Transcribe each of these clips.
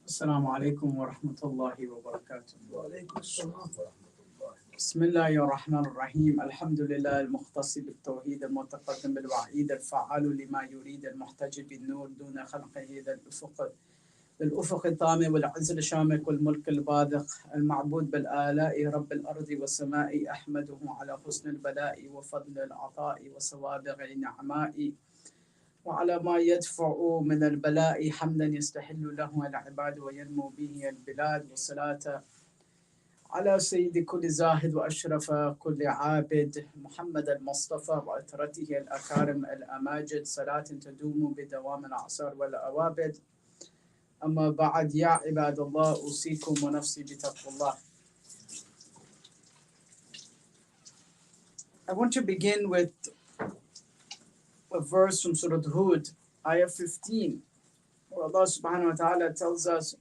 السلام عليكم ورحمة الله وبركاته. وعليكم السلام ورحمة الله. بسم الله الرحمن الرحيم. الحمد لله المختص بالتوحيد المتقدم بالوعيد الفعال لما يريد المحتج بالنور دون خلقه ذا الأفق الطامع والعز الشامخ والملك الباذخ المعبود بالآلاء رب الأرض والسماء أحمده على حسن البلاء وفضل العطاء وسوابغ النعماء وعلى ما يدفع من البلاء حمدا يستحل له العباد وينمو به البلاد والصلاة على سيد كل زاهد وأشرف كل عابد محمد المصطفى وعترته الأكارم الأماجد صلاة تدوم بدوام الأعصار والأوابد. أما بعد يا عباد الله أوصيكم ونفسي بتقوى الله. I want to begin with a verse from Surah Hud, ayah 15, where Allah subhanahu wa ta'ala tells us,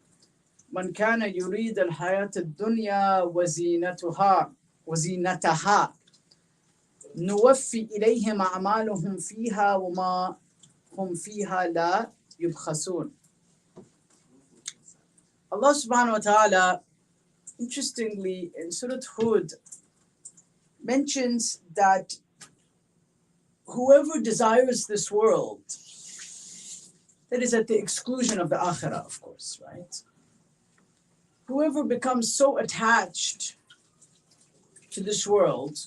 من كان يريد الحياة الدنيا وزينتها نوفي إليهم أعمالهم فيها وما هم فيها لا يبخسون. Allah subhanahu wa ta'ala, interestingly, in Surah Hud, mentions that whoever desires this world, that is at the exclusion of the akhirah, of course, right? Whoever becomes so attached to this world,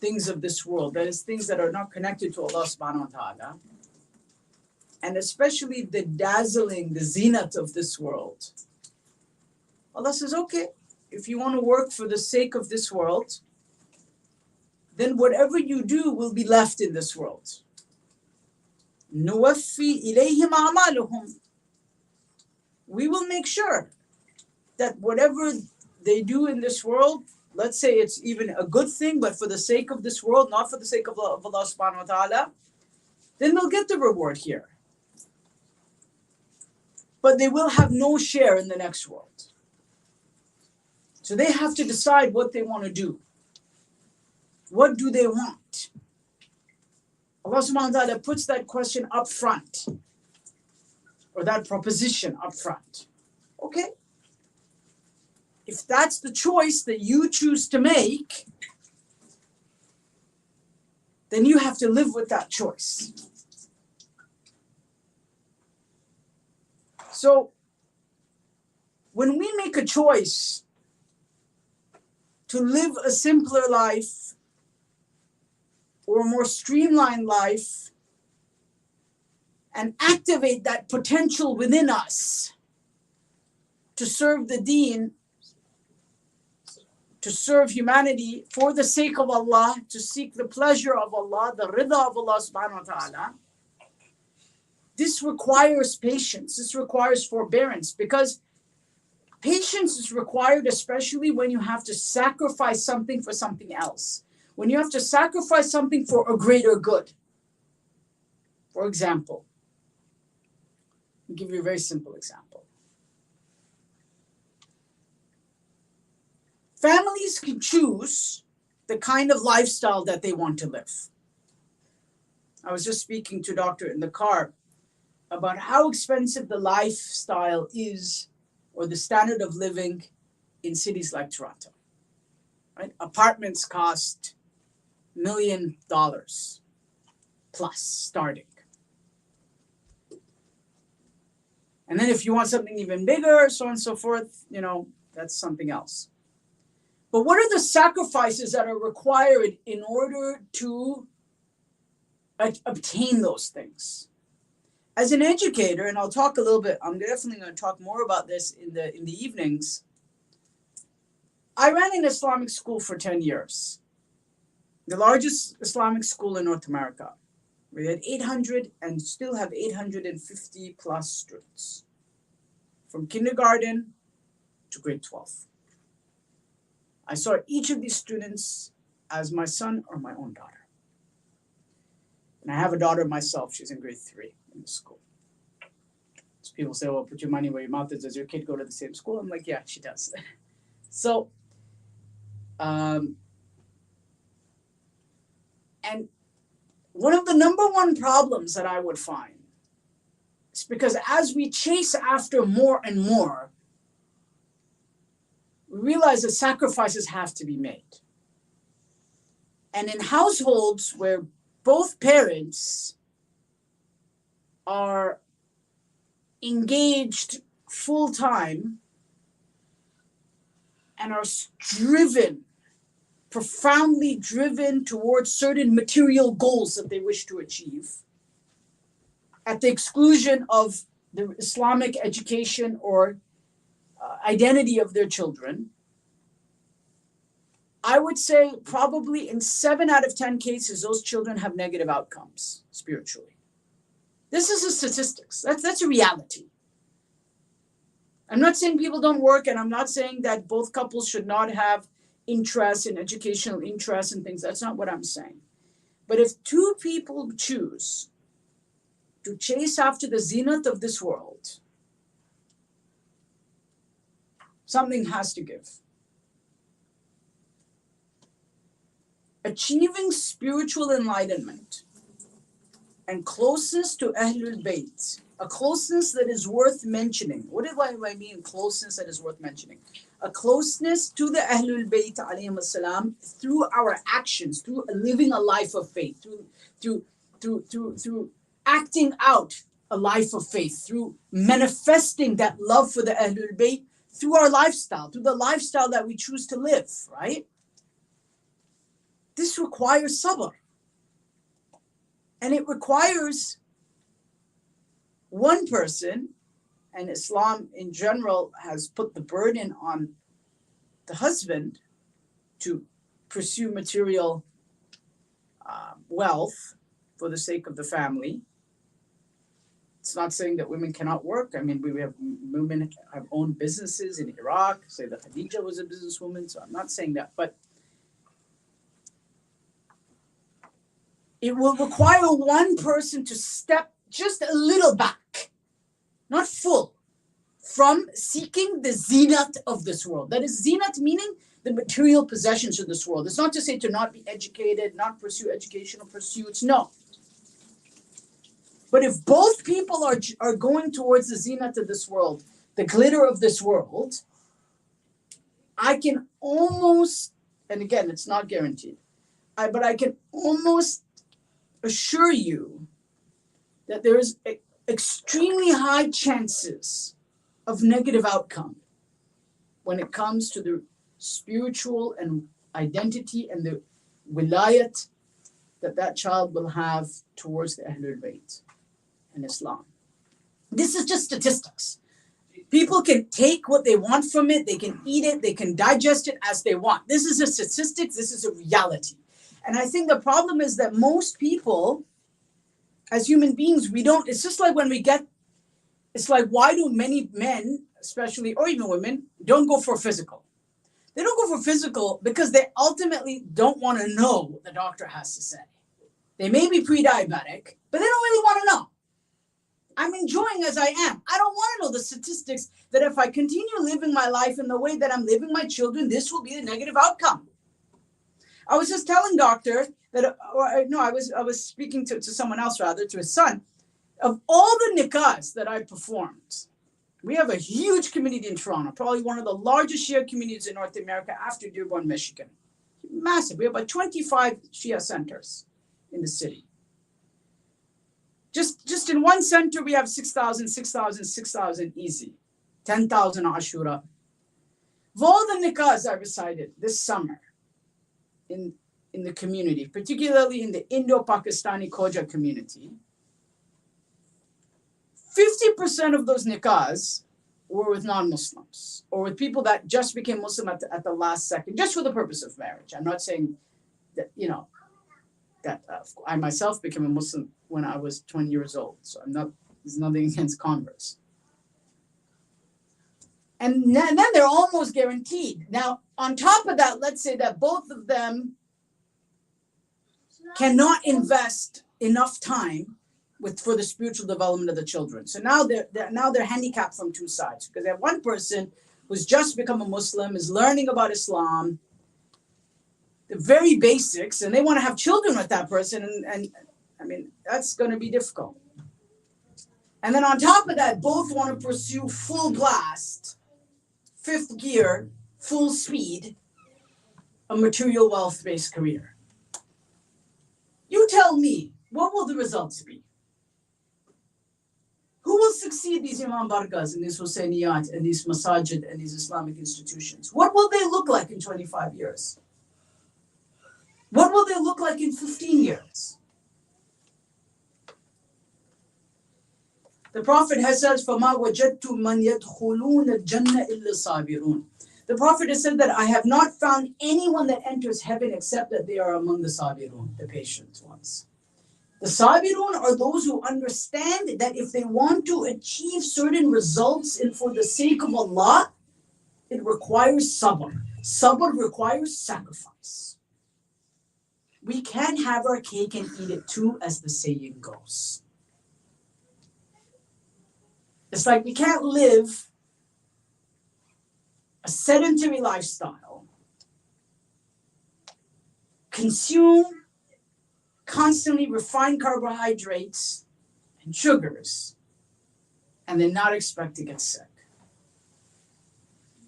things of this world, that is things that are not connected to Allah subhanahu wa ta'ala, and especially the dazzling, the zinat of this world, Allah says, okay, if you want to work for the sake of this world, then whatever you do will be left in this world. نُوَفِّي إِلَيْهِمْ أَعْمَالُهُمْ. We will make sure that whatever they do in this world, let's say it's even a good thing, but for the sake of this world, not for the sake of Allah subhanahu wa ta'ala, then they'll get the reward here. But they will have no share in the next world. So they have to decide what they want to do. What do they want? Allah subhanahu wa ta'ala puts that question up front, or that proposition up front. Okay. If that's the choice that you choose to make, then you have to live with that choice. So, when we make a choice to live a simpler life or a more streamlined life and activate that potential within us to serve the deen, to serve humanity for the sake of Allah, to seek the pleasure of Allah, the rida of Allah subhanahu wa ta'ala, this requires patience, this requires forbearance, because patience is required especially when you have to sacrifice something for something else. When you have to sacrifice something for a greater good. For example, I'll give you a very simple example. Families can choose the kind of lifestyle that they want to live. I was just speaking to a doctor in the car about how expensive the lifestyle is, or the standard of living in cities like Toronto. Right? Apartments cost $1 million plus starting. And then if you want something even bigger, so on and so forth, that's something else. But what are the sacrifices that are required in order to obtain those things? As an educator, and I'll talk a little bit, I'm definitely going to talk more about this in the evenings. I ran an Islamic school for 10 years. The largest Islamic school in North America. We had 800 and still have 850 plus students. From kindergarten to grade 12. I saw each of these students as my son or my own daughter. And I have a daughter myself, she's in grade 3. In the school. So people say, well, put your money where your mouth is. Does your kid go to the same school? I'm like, yeah, she does. And one of the number one problems that I would find is because as we chase after more and more, we realize that sacrifices have to be made. And in households where both parents are engaged full time and are driven, profoundly driven towards certain material goals that they wish to achieve, at the exclusion of the Islamic education or identity of their children, I would say probably in 7 out of 10 cases, those children have negative outcomes spiritually. This is a statistics. That's a reality. I'm not saying people don't work, and I'm not saying that both couples should not have interests and educational interests and things. That's not what I'm saying. But if two people choose to chase after the zenith of this world, something has to give. Achieving spiritual enlightenment and closeness to Ahlul Bayt, a closeness that is worth mentioning. What do I mean closeness that is worth mentioning? A closeness to the Ahlul Bayt alayhim as-salam through our actions, through living a life of faith, through acting out a life of faith, through manifesting that love for the Ahlul Bayt through our lifestyle, through the lifestyle that we choose to live, right? This requires sabr. And it requires one person, and Islam in general has put the burden on the husband to pursue material wealth for the sake of the family. It's not saying that women cannot work. I mean, we have women have owned businesses in Iraq. Say that Khadija was a businesswoman, so I'm not saying that. But it will require one person to step just a little back, not full, from seeking the zenith of this world. That is zenith meaning the material possessions of this world. It's not to say to not be educated, not pursue educational pursuits, no. But if both people are going towards the zenith of this world, the glitter of this world, I can almost, and again, it's not guaranteed, but I can almost assure you that there is extremely high chances of negative outcome when it comes to the spiritual and identity and the wilayat that child will have towards the Ahlul Bayt and Islam. This is just statistics. People can take what they want from it, they can eat it, they can digest it as they want. This is a statistics, this is a reality. And I think the problem is that most people, as human beings, it's just like when it's like, why do many men, especially, or even women, don't go for physical? They don't go for physical because they ultimately don't want to know what the doctor has to say. They may be pre-diabetic, but they don't really want to know. I'm enjoying as I am. I don't want to know the statistics that if I continue living my life in the way that I'm living my children, this will be a negative outcome. I was just telling doctor that, I was speaking to someone else, rather, to his son. Of all the nikahs that I performed, we have a huge community in Toronto, probably one of the largest Shia communities in North America after Dearborn, Michigan. Massive. We have about 25 Shia centers in the city. Just in one center, we have 6,000 easy. 10,000 Ashura. Of all the nikahs I recited this summer in the community, particularly in the Indo-Pakistani Khoja community, 50% of those nikahs were with non-Muslims or with people that just became Muslim at the last second, just for the purpose of marriage. I'm not saying that, that I myself became a Muslim when I was 20 years old. So there's nothing against converts. And then they're almost guaranteed. Now, on top of that, let's say that both of them cannot invest enough time for the spiritual development of the children. So now they're handicapped from two sides, because they have one person who's just become a Muslim, is learning about Islam, the very basics, and they want to have children with that person, and I mean, that's going to be difficult. And then on top of that, both want to pursue full blast, fifth gear, full speed, a material wealth-based career. You tell me, what will the results be? Who will succeed these Imam Barkas and these Hussainiyat and these masajid and these Islamic institutions? What will they look like in 25 years? What will they look like in 15 years? The Prophet has said, فَمَا وَجَدْتُ مَنْ يَدْخُلُونَ الْجَنَّةِ إِلَّا صَابِرُونَ. The Prophet has said that I have not found anyone that enters heaven except that they are among the sabirun, the patient ones. The sabirun are those who understand that if they want to achieve certain results and for the sake of Allah, it requires sabr. Sabr requires sacrifice. We can't have our cake and eat it too, as the saying goes. It's like we can't live a sedentary lifestyle, consume constantly refined carbohydrates and sugars, and then not expect to get sick.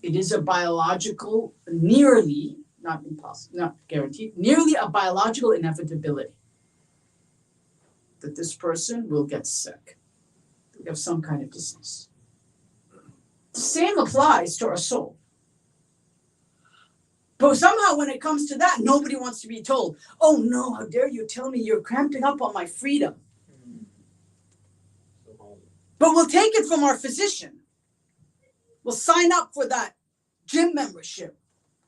It is a biological, nearly, not impossible, not guaranteed, nearly a biological inevitability that this person will get sick. They have some kind of disease. The same applies to our soul. But somehow when it comes to that, nobody wants to be told, oh no, how dare you tell me you're cramping up on my freedom. But we'll take it from our physician. We'll sign up for that gym membership.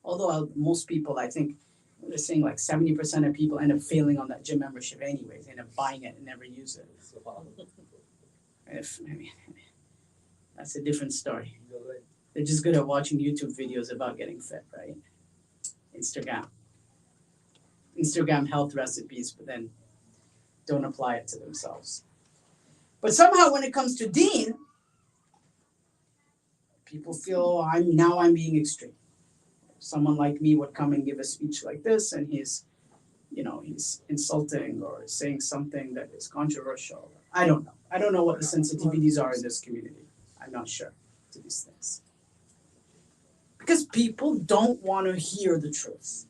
Although most people, I think, they're saying like 70% of people end up failing on that gym membership anyways. They end up buying it and never use it. That's a different story. They're just good at watching YouTube videos about getting fit, right? Instagram health recipes, but then don't apply it to themselves. But somehow when it comes to deen, people feel I'm being extreme. Someone like me would come and give a speech like this, and he's insulting or saying something that is controversial. I don't know. I don't know what the sensitivities are in this community. I'm not sure to these things. Because people don't want to hear the truth.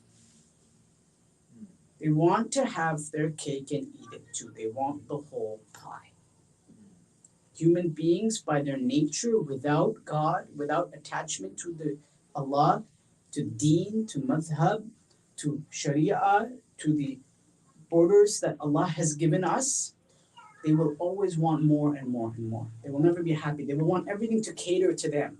They want to have their cake and eat it too. They want the whole pie. Human beings, by their nature, without God, without attachment to the Allah, to deen, to madhab, to sharia, to the borders that Allah has given us, they will always want more and more and more. They will never be happy. They will want everything to cater to them.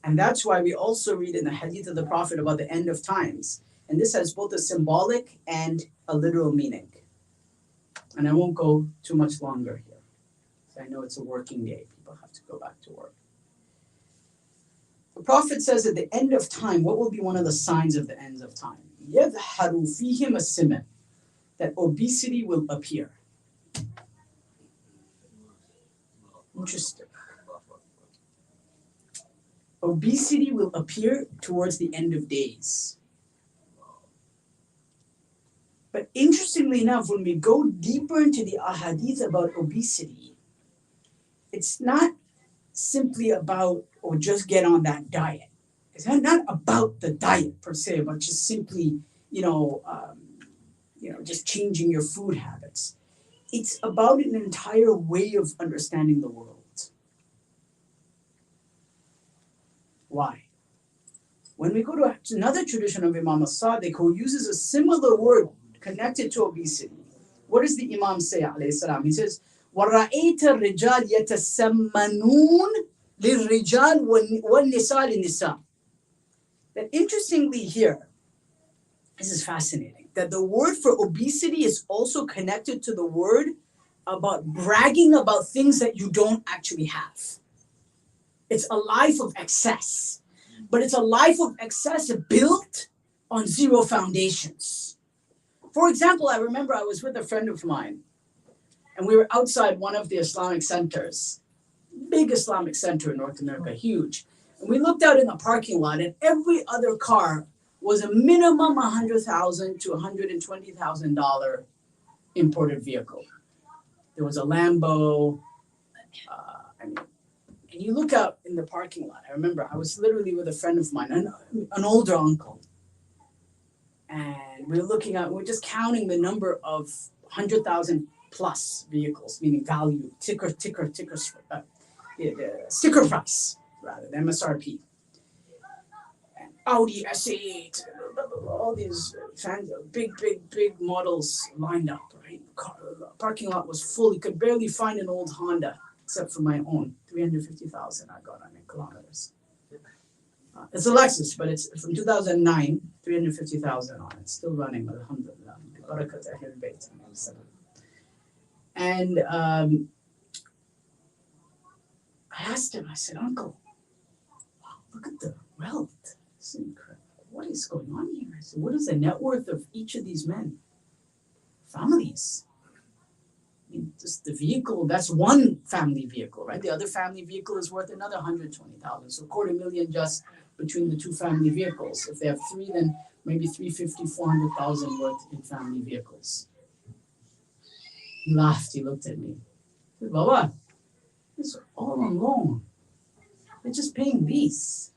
And that's why we also read in the hadith of the Prophet about the end of times. And this has both a symbolic and a literal meaning. And I won't go too much longer here. So I know it's a working day. People have to go back to work. The Prophet says at the end of time, what will be one of the signs of the ends of time? يَظْهَرُ فِيهِمْ السِّمَنُ, that obesity will appear. Interesting. Obesity will appear towards the end of days. But interestingly enough, when we go deeper into the ahadith about obesity, it's not simply about, or just get on that diet. It's not about the diet per se, but just simply, just changing your food habits. It's about an entire way of understanding the world. Why? When we go to another tradition of Imam as-Sadiq, who uses a similar word connected to obesity, what does the Imam say, alayhi salam? He says, وَرَأَيْتَ الرِّجَالِ يَتَسَمَّنُونَ لِلرِّجَالِ وَالنِّسَاءِ لِلنِّسَاءِ. That interestingly here, this is fascinating, that the word for obesity is also connected to the word about bragging about things that you don't actually have. It's a life of excess, but it's a life of excess built on zero foundations. For example, I remember I was with a friend of mine, and we were outside one of the Islamic centers, big Islamic center in North America, huge. And we looked out in the parking lot, and every other car was a minimum $100,000 to $120,000 imported vehicle. There was a Lambo. And you look out in the parking lot. I remember I was literally with a friend of mine, an older uncle. And we were looking at, we're just counting the number of 100,000 plus vehicles, meaning value, sticker price, rather, the MSRP. And Audi S8, all these big models lined up, right? Parking lot was full. You could barely find an old Honda, except for my own, 350,000 I got on it, kilometers. It's a Lexus, but it's from 2009, 350,000 on it, still running, alhamdulillah. And I asked him, I said, Uncle, wow, look at the wealth. It's incredible. What is going on here? I said, what is the net worth of each of these men? Families. I mean, just the vehicle, that's one family vehicle, right? The other family vehicle is worth another 120,000. So $250,000 just between the two family vehicles. If they have three, then maybe 350, 400,000 worth in family vehicles. He laughed, he looked at me. He said, Baba, it's all on loan. They're just paying lease.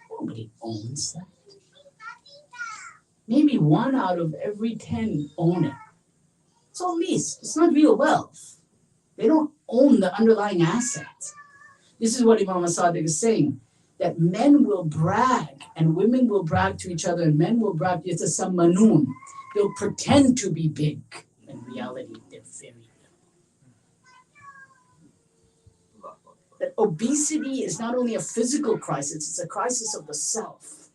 Nobody owns that. Maybe 1 out of every 10 own it. It's all lease. It's not real wealth. They don't own the underlying asset. This is what Imam Sadiq is saying, that men will brag and women will brag to each other and men will brag, yatasammanun. They'll pretend to be big. In reality, they're very little. That obesity is not only a physical crisis, it's a crisis of the self.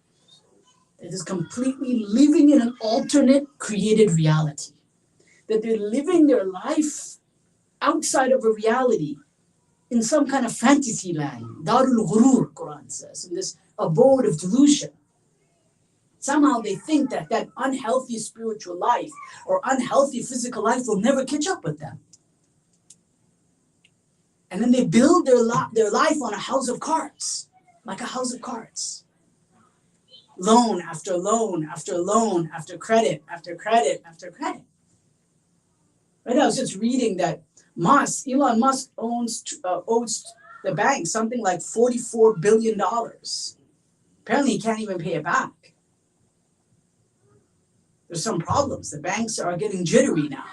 It is completely living in an alternate created reality. That they're living their life outside of a reality in some kind of fantasy land. Darul Ghurur, Quran says, in this abode of delusion. Somehow they think that that unhealthy spiritual life or unhealthy physical life will never catch up with them. And then they build their life on a house of cards, like a house of cards. Loan after loan after loan after credit after credit after credit. Right, I was just reading that Elon Musk owes the bank something like $44 billion. Apparently he can't even pay it back. There's some problems. The banks are getting jittery now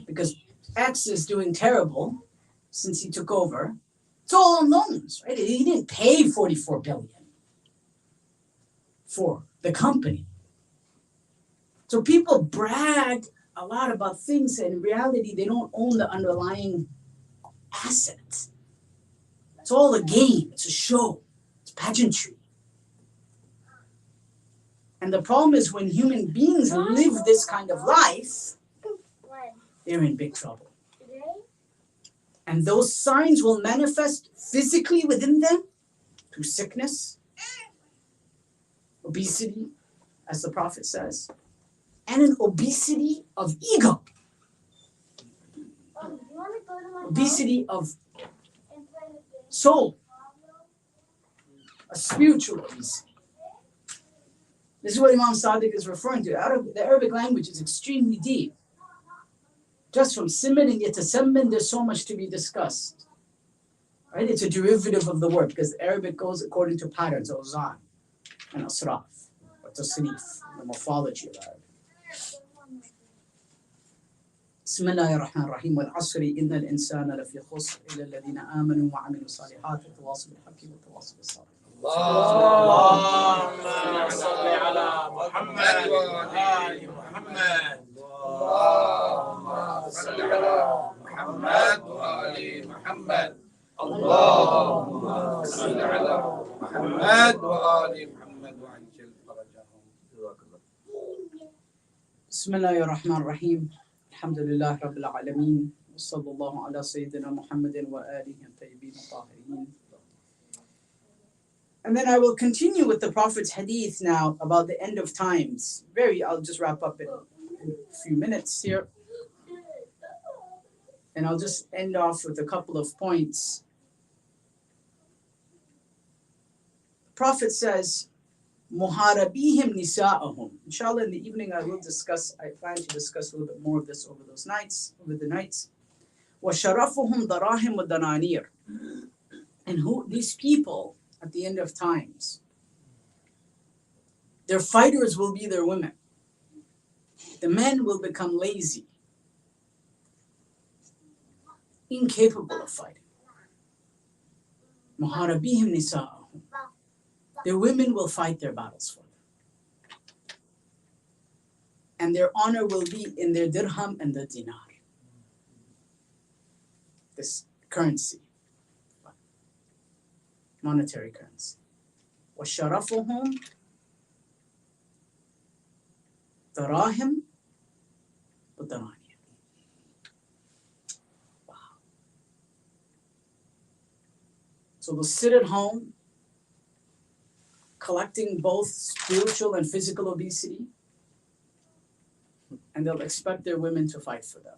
because X is doing terrible since he took over. It's all on loans, right? He didn't pay $44 billion for the company. So people brag a lot about things, and in reality, they don't own the underlying asset. It's all a game. It's a show. It's pageantry. And the problem is when human beings live this kind of life, they're in big trouble. And those signs will manifest physically within them through sickness, obesity, as the Prophet says, and an obesity of ego. Obesity of soul. A spiritual obesity. This is what Imam Sadiq is referring to. The Arabic language is extremely deep. Just from siman and yatasamman, there's so much to be discussed. Right? It's a derivative of the word because Arabic goes according to patterns, awzan and asraf, or tasrif, the morphology of Arabic. بسم الله الرحمن الرحيم والعصر إن الإنسان لفي خسر إلا الذين آمنوا وعملوا الصالحات وتواصوا بالحق وتواصوا بالصبر. اللهم صل على محمد وآل محمد. اللهم صل على محمد وآل محمد. اللهم صل على محمد وآل محمد وعجل فرجهم. بسم الله الرحمن الرحيم. الحمد لله رب العالمين وصلى الله على سيدنا محمد وآله الطيبين الطاهرين. And then I will continue with the Prophet's hadith now about the end of times. I'll just wrap up in a few minutes here. And I'll just end off with a couple of points. The Prophet says, muharabihim nisa'ahum. Inshallah, in the evening I plan to discuss a little bit more of this over the nights. وَشَرَفُهُمْ دَرَاهِمْ وَدَنَانِيرٌ. And who these people at the end of times, their fighters will be their women. The men will become lazy, incapable of fighting. Muharabihim nisa'ahum. Their women will fight their battles for them. And their honor will be in their dirham and the dinar. This currency, monetary currency. وَشَرَفُهُمْ دَرَاهِمْ وَدَنَانِيرٌ. Wow. So they'll sit at home, collecting both spiritual and physical obesity, and they'll expect their women to fight for them.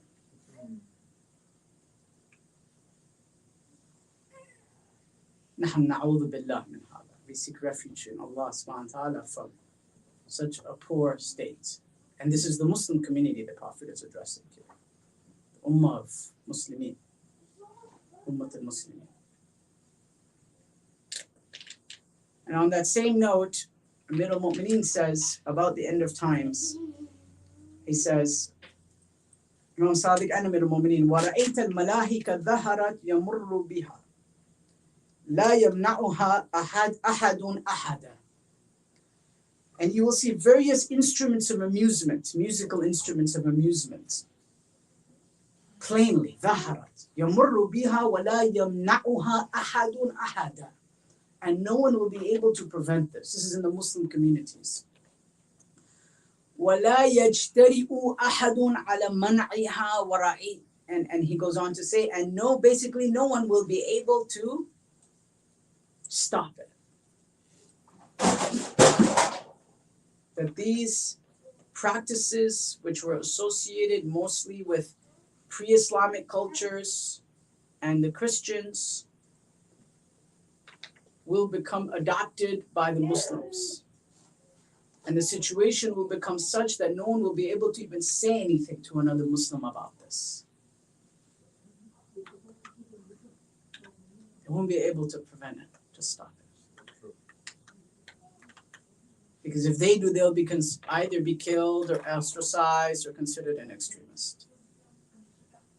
نحن نعوذ بالله من هذا. We seek refuge in Allah subhanahu wa ta'ala from such a poor state. And this is the Muslim community the Prophet is addressing here. The Ummah of Muslimin. Ummah al-Muslimin. And on that same note, Amir al-Mu'mineen says about the end of times, he says, Imam Sadiq and Amir al-Mu'mineen, وَرَأَيْتَ الْمَلَاهِكَ ظَهَرَتْ يَمُرُّ بِهَا لَا يَمْنَعُهَا أَحَدٌ أَحَدًا. And you will see various instruments of amusement, musical instruments of amusement. Plainly, ظَهَرَتْ يَمُرُّ بِهَا وَلَا يَمْنَعُهَا أَحَدٌ أَحَدًا. And no one will be able to prevent this. This is in the Muslim communities. وَلَا يَجْتَرِئُ أَحَدٌ عَلَى مَنْعِهَا وَرَعِي. And he goes on to say, and basically no one will be able to stop it. That these practices, which were associated mostly with pre-Islamic cultures and the Christians, will become adopted by the Muslims. And the situation will become such that no one will be able to even say anything to another Muslim about this. They won't be able to prevent it, to stop it. Because if they do, they'll be either be killed or ostracized or considered an extremist.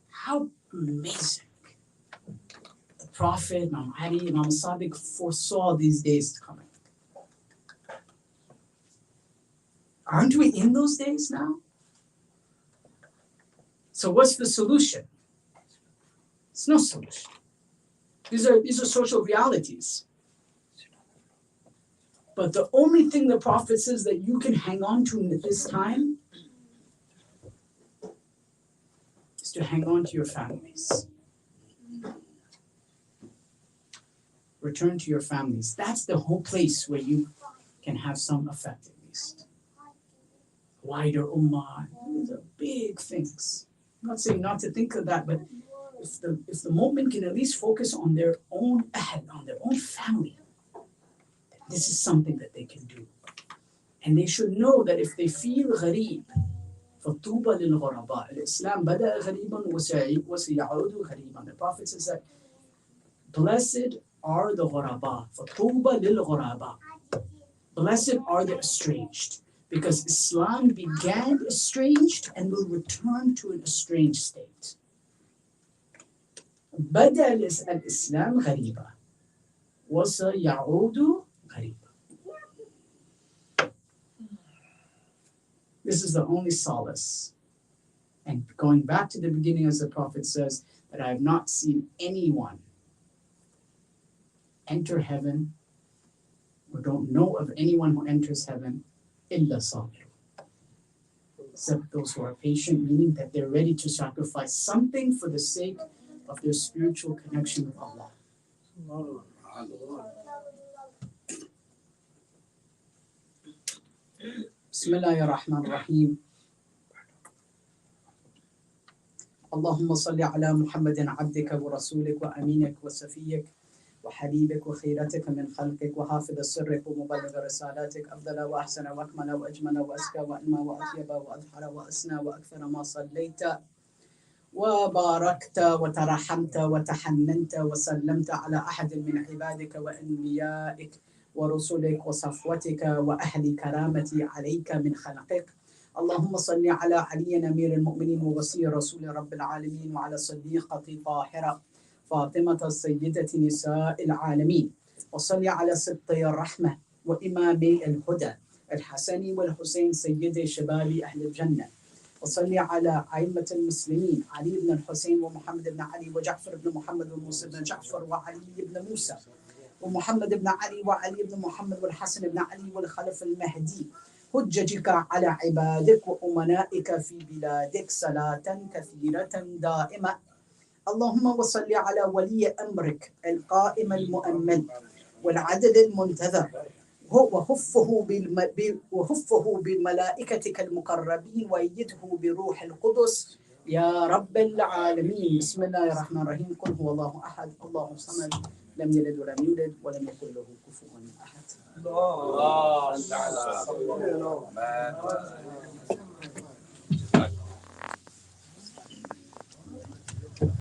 How amazing. The Prophet, Imam Ali, Imam Sadiq foresaw these days coming. Aren't we in those days now? So what's the solution? It's no solution. These are social realities. But the only thing the Prophet says that you can hang on to in this time is to hang on to your families. Return to your families. That's the whole place where you can have some effect at least. Wider ummah. These are big things. I'm not saying not to think of that, but if the mu'min can at least focus on their own ahl, on their own family, this is something that they can do. And they should know that if they feel gharib, فَطُوبَى لِلْغُرَبَاءِ Al-Islam بَدَأَ غَرِيبًا وَسَيَعُودُ غَرِيبًا. The Prophet says that blessed are the ghuraba, فَطُوبَى لِلْغُرَبَاءِ. Blessed are the estranged, because Islam began estranged and will return to an estranged state. بدأ الإسلام غريبا وسيعود غريبا. This is the only solace. And going back to the beginning, as the Prophet says, that I have not seen anyone enter heaven, or don't know of anyone who enters heaven, إِلَّا صَابِرٌ. Except those who are patient, meaning that they're ready to sacrifice something for the sake of their spiritual connection with Allah. Bismillahir Rahmanir Rahim. اللهم صل على محمد عبدك ورسولك وأمينك وسفيك وحبيبك وخيرتك من خلقك وحافظ سرك ومبلغ رسالاتك، أفضل وأحسن وأكمل وأجمل وأزكى وأنمى وأطيب وأظهر وأسنى وأكثر ما صليت وباركت وترحمت وتحننت وسلمت على أحد من عبادك وأنبيائك ورسلك وصفوتك وأهل كرامتي عليك من خلقك. اللهم صل على علي أمير المؤمنين ووصي رسول رب العالمين، وعلى صديقتي طاهرة فاطمة السيدة نساء العالمين، وصل على سبطي الرحمة وإمامي الهدى الحسن والحسين سيدي شباب أهل الجنة، وصل على أئمة المسلمين علي بن الحسين ومحمد بن علي وجعفر بن محمد وموسى بن جعفر وعلي بن موسى ومحمد بن علي وعلي بن محمد والحسن بن علي والخلف المهدي حججك على عبادك وأمنائك في بلادك صلاة كثيرة دائمة. اللهم وصل على ولي أمرك القائم المؤمن والعدل المنتظر وهفه بملائكتك المقربين وأيده بروح القدس يا رب العالمين. بسم الله الرحمن الرحيم. قل هو الله أحد الله الصمد لم يلد ولم يولد ولم يكن له كفوا أحد. الله